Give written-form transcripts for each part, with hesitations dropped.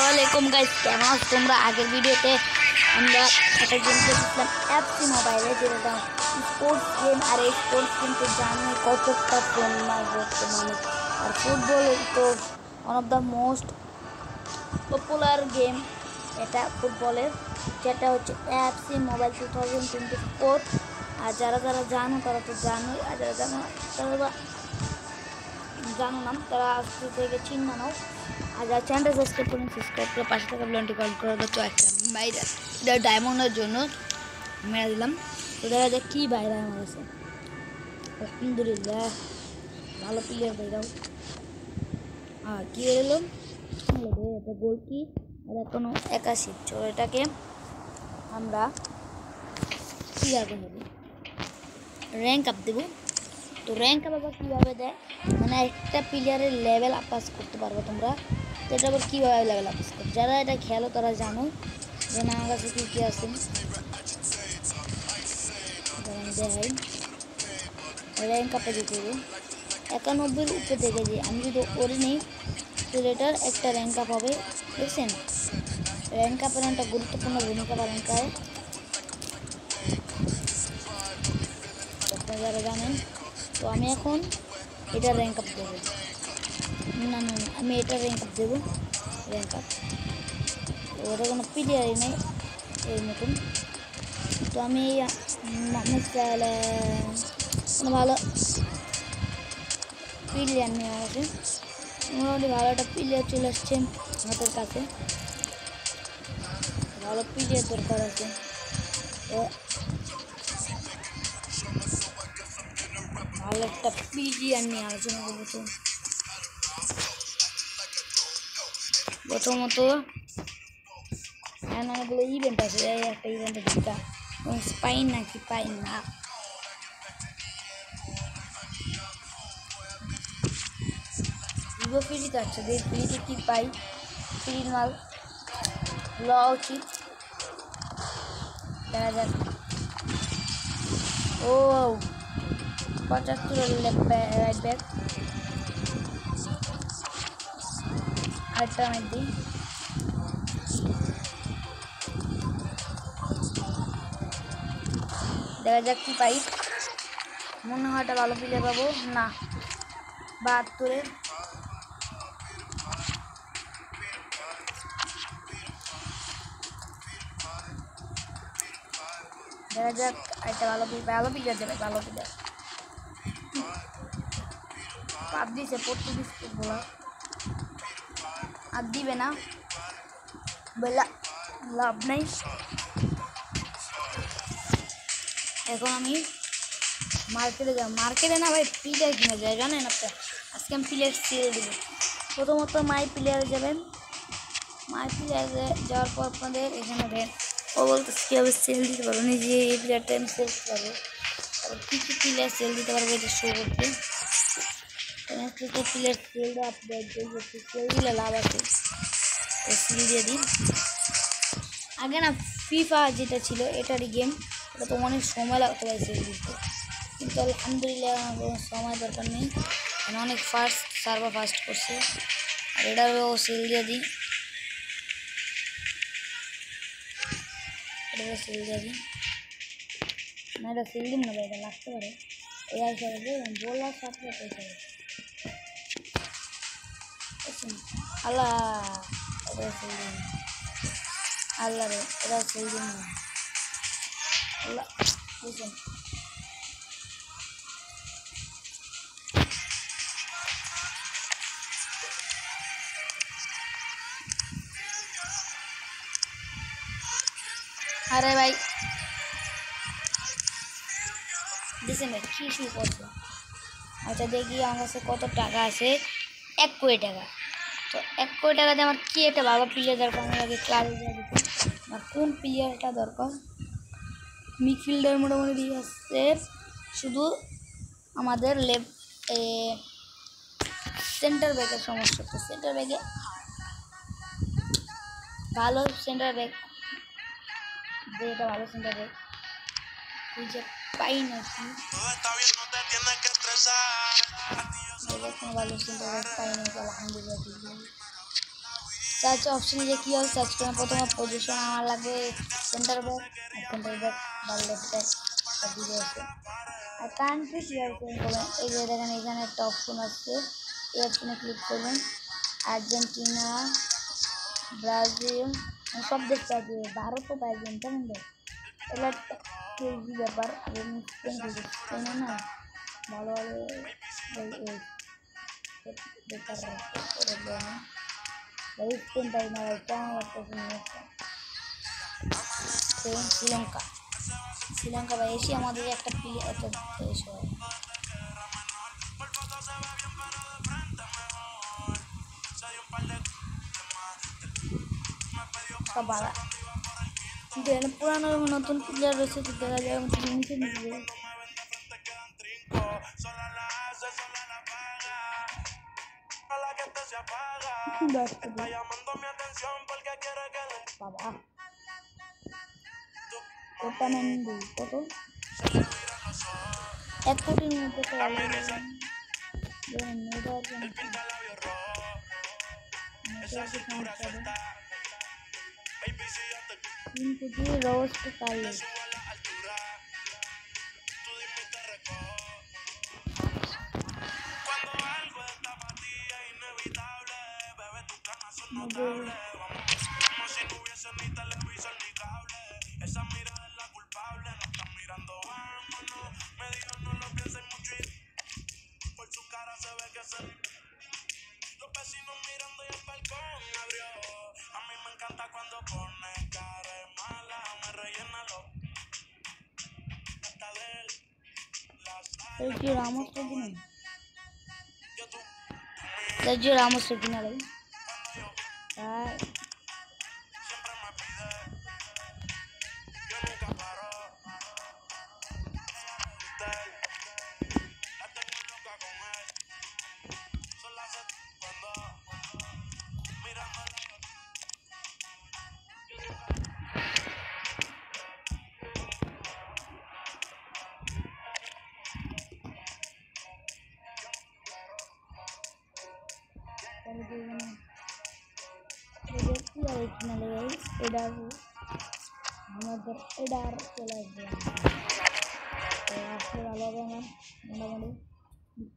আসসালামু আলাইকুম গাইস, কেমন আছো তোমরা? আগের ভিডিওতে আমরা একটা গেম খেলছিলাম এফসি মোবাইলে, যেটা স্পোর্টস গেম। আর এই স্পোর্টস কিন্তু জানি কতটা ফেমাস বর্তমানে। আর ফুটবল তো one of the most popular game এটা ফুটবলের, যেটা হচ্ছে এফসি মোবাইল 2024। আর যারা যারা জানো তারা তো জানোই, আর যারা জানো না তারা আজকে থেকে চিন্তা নাও। আর যারা চ্যানেলটা সাবস্ক্রাইব করুন, সাবস্ক্রাইব করে পাশে থাকা বেলটি কল করে তো একটা বাইরে এটা ডায়মন্ডের জন্য মেরে দিলাম। তো দেখা যাক কী বাইরে আমার আছে। আলহামদুলিল্লাহ ভালো প্লেয়ার বাইরাও। আর কী এলাম এটা গোল কি, আর এখনো 81। চলো এটাকে আমরা কীভাবে হবে র্যাঙ্ক আপ দেবো। তো র্যাঙ্ক আপ আবার কীভাবে দেয়, মানে একটা প্লেয়ারের লেভেল আপ পাস করতে পারবো তোমরা। তো এটা আবার কীভাবে লেভেল আপ পাস করতে, যারা এটা খেলো তারা জানো যে আমার কাছে কী কী আছে। দেখাই র্যাঙ্ক আপে দিতে হবে 91-এর উপরে দেখে যে আমি যদি ওরে নিই তো এটার একটা র্যাঙ্ক আপ হবে। দেখছেন, র্যাঙ্ক আপের একটা গুরুত্বপূর্ণ ভূমিকা পালন করে, আপনারা যারা জানেন। তো আমি এখন এটা র্যাঙ্ক আপ দেবো, না আমি এটা র্যাঙ্ক আপ দেবো। র্যাঙ্ক আপ ওটা কোনো প্লেয়ারই নেই এর মতন। তো আমি মোহাম্মদ কোনো ভালো প্লেয়ার নিয়ে আসে, মোটামুটি ভালো একটা প্লেয়ার চলে আসছে আমাদের কাছে। ভালো প্লেয়ার দরকার আছে, তো ভালো একটা প্লেয়ার নিয়ে আলোচনা করবো। প্রথমত অনেকগুলো ইভেন্ট আছে, এই একটা ইভেন্টের দিকটা পাই নাকি পাই না। ভিভো ফ্রিতে আছে, যে ফ্রিতে কী পাই, ফ্রির মাল লওয়া উচিত। দেখা যাক। ও 75 রাইট ব্যাক আরেকটা আমি দিই। দেখা যাক কি পাই, মনে হয় একটা ভালো প্লেয়ার পাবো না। 72-এর দেখা যাক একটা ভালো প্লেয়ার দেবে, ভালো প্লেয়ার পাপ দিয়েছে পর্তুগিজ ফুটবলার। আর দিবে না বলে লাভ নেই। এখন আমি মার্কেটে যাব, মার্কেটে না ভাই প্লেয়ার কিনে যায়, জানেন আপনার। আজকে আমি প্লেয়ার সেল দেবো। প্রথমত মাই প্লেয়ারে যাবেন, মাই প্লেয়ারে যাওয়ার পর আপনাদের এখানে দেন ও বলতে কীভাবে সেল দিতে পারবো, নিজে এই প্লেয়ারটা আমি সেল দিতে পারবো। তারপর কী কী প্লেয়ার সেল দিতে পারবো এটা শো করতে। প্লেয়ার সেল দেওয়া আপনাদের সেল দিলে লাভ আছে, সেল দিয়ে দিন। আগে না ফিফা যেটা ছিল এটারই গেম, এটা তো অনেক সময় লাগতে পারে সেল দিতে, কিন্তু আলহামদুলিল্লাহ আমার কোনো সময় দরকার নেই, মানে অনেক ফাস্ট সার্ভার ফাস্ট করছে। আর এটারও সেল দিয়ে দিই, এটারও সেল দিয়ে দিই। না এটা সেল দিন না ভাই, এটা লাগতে পারে এই হিসাবে বলার সাথে পয়সা আল্লাহ। এটা সেল দিন আল্লাহ রে, এটা সেল দিন না আল্লাহ, বুঝছেন। আরে ভাই দিচ্ছেন ভাই কী শুরু করছে। আচ্ছা দেখি আমার কাছে কত টাকা আছে, 1 কোটি টাকা। তো 1 কোটি টাকাতে আমার কী একটা ভালো প্লেয়ার দরকার, আমি আগে ক্লাবে যাই দেখি আমার কোন প্লেয়ারটা দরকার। মিডফিল্ডার মোটামুটি দিয়ে আসছে, শুধু আমাদের সেন্টার ব্যাকের সমস্যা। তো সেন্টার ব্যাকে ভালো সেন্টার ব্যাক, যেটা ভালো সেন্টার ব্যাক যে পাই নাকি, ভালো সেন্টার ব্যাক পাই নাকি। আলহামদুলিল্লাহ সার্চ অপশনে যে কীভাবে সার্চ করেন, প্রথমে পজিশন আমার লাগবে সেন্টার ব্যাক বা লেফট ব্যাক দিকে আছে। আর কান্ট্রি কীভাবে চেঞ্জ করবেন, এই যে দেখেন এখানে একটা অপশন আছে, এই অপশনে ক্লিক করবেন। আর্জেন্টিনা, ব্রাজিল সব দেখতে আছে, ভারতও পাইবেন জানেন তো। এটা একটা ক্রেজি ব্যাপার। আগে স্পেনে না ভালো ভালো বেকার স্পেন পাই না ভাই, কেমন লাগতেছে। শ্রীলঙ্কা শ্রীলঙ্কা ভাই এসে আমাদের একটা এত দেশ হয়। বাবা পুরানো নতুন প্লেয়ার রয়েছে, দেখা যায় নিচে নিচে বাবা ওটামেন্ডি কত 1 কোটির মধ্যে তো roast Carlos Sergio Ramos original. Sergio Ramos original है।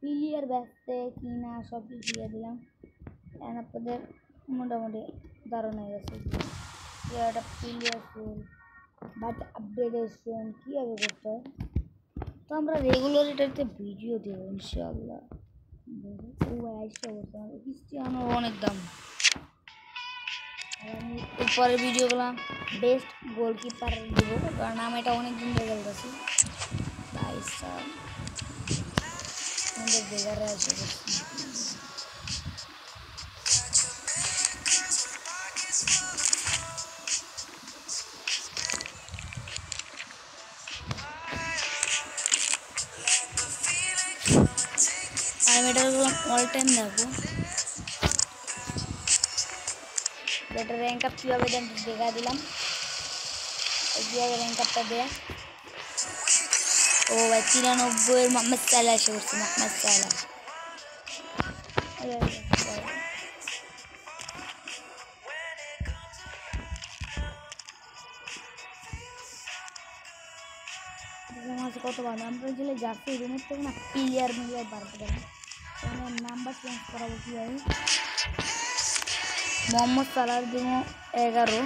প্লেয়ার ব্যস্তে কিনা সব কিছু দিয়ে দিলাম, আপনাদের মোটামুটি ধারণা হয়ে গেছে একটা প্লেয়ার ফুল বাট আপডেটেশন কীভাবে করতে হয়। তো আমরা রেগুলার এটাতে ভিডিও দেবো ইনশাআল্লাহ। ক্রিস্টিয়ানোর অনেক দাম। আমি এরপরের ভিডিওগুলো বেস্ট গোলকিপার দেবো, কারণ আমি এটা অনেক দিন ধরে খেলতেছি। তাই স্যার আমাদের বেগারে আছে আমি এটা অল টাইম দেখবো। এটা র্যাঙ্ক আপ কীভাবে দেন দেখা দিলাম, কীভাবে র্যাঙ্ক আপটা দেয়। ও ভাই 93 মোহাম্মদ সালাহ এসে করছে, মোহাম্মদ সালাহ। কত ভালো আমরা গেলে যাচ্ছি রুমের থেকে না প্লেয়ার মিলিয়ে বাড়তে পারে, নাম্বার চেঞ্জ করাবো কীভাবে। মোহাম্মদ সালাহর দিব 11,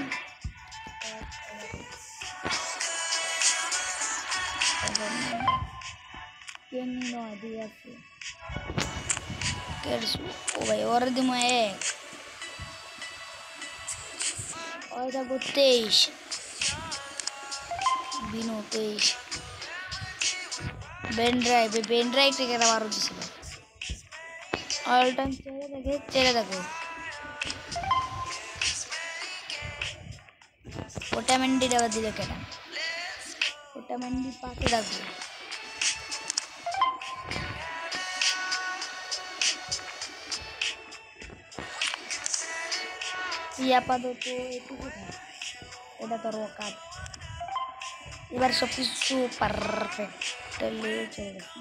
ও ভাই ওর দিব 1, ওই থাকবো 23, বিনো 23, বেন্ড্রাই থেকে 12 দিছিল। অল টাইম চেয়ে থাকে ওটামেন্ডি দেওয়া দিলে কেটা, ওটামেন্ডি পাশে রাখবো। আপাতত এটুকু, এটা তোর কাজ। এবার সব কিছু পারফেক্টলি চলে গেছে।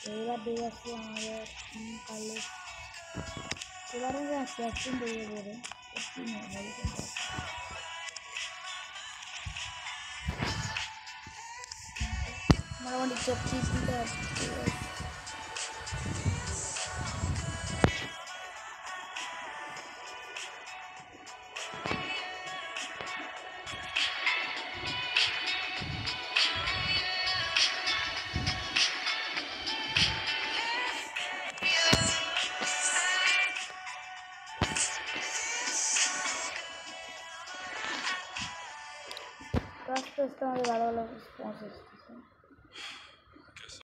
এবার দিয়ে যাচ্ছি আমাদের এবারে ক্যাপ্টেন দিয়ে দেবে। মোটামুটি 36 মিটার আস্তে আস্তে আমাদের ভালো ভালো পৌঁছে আসতেছে।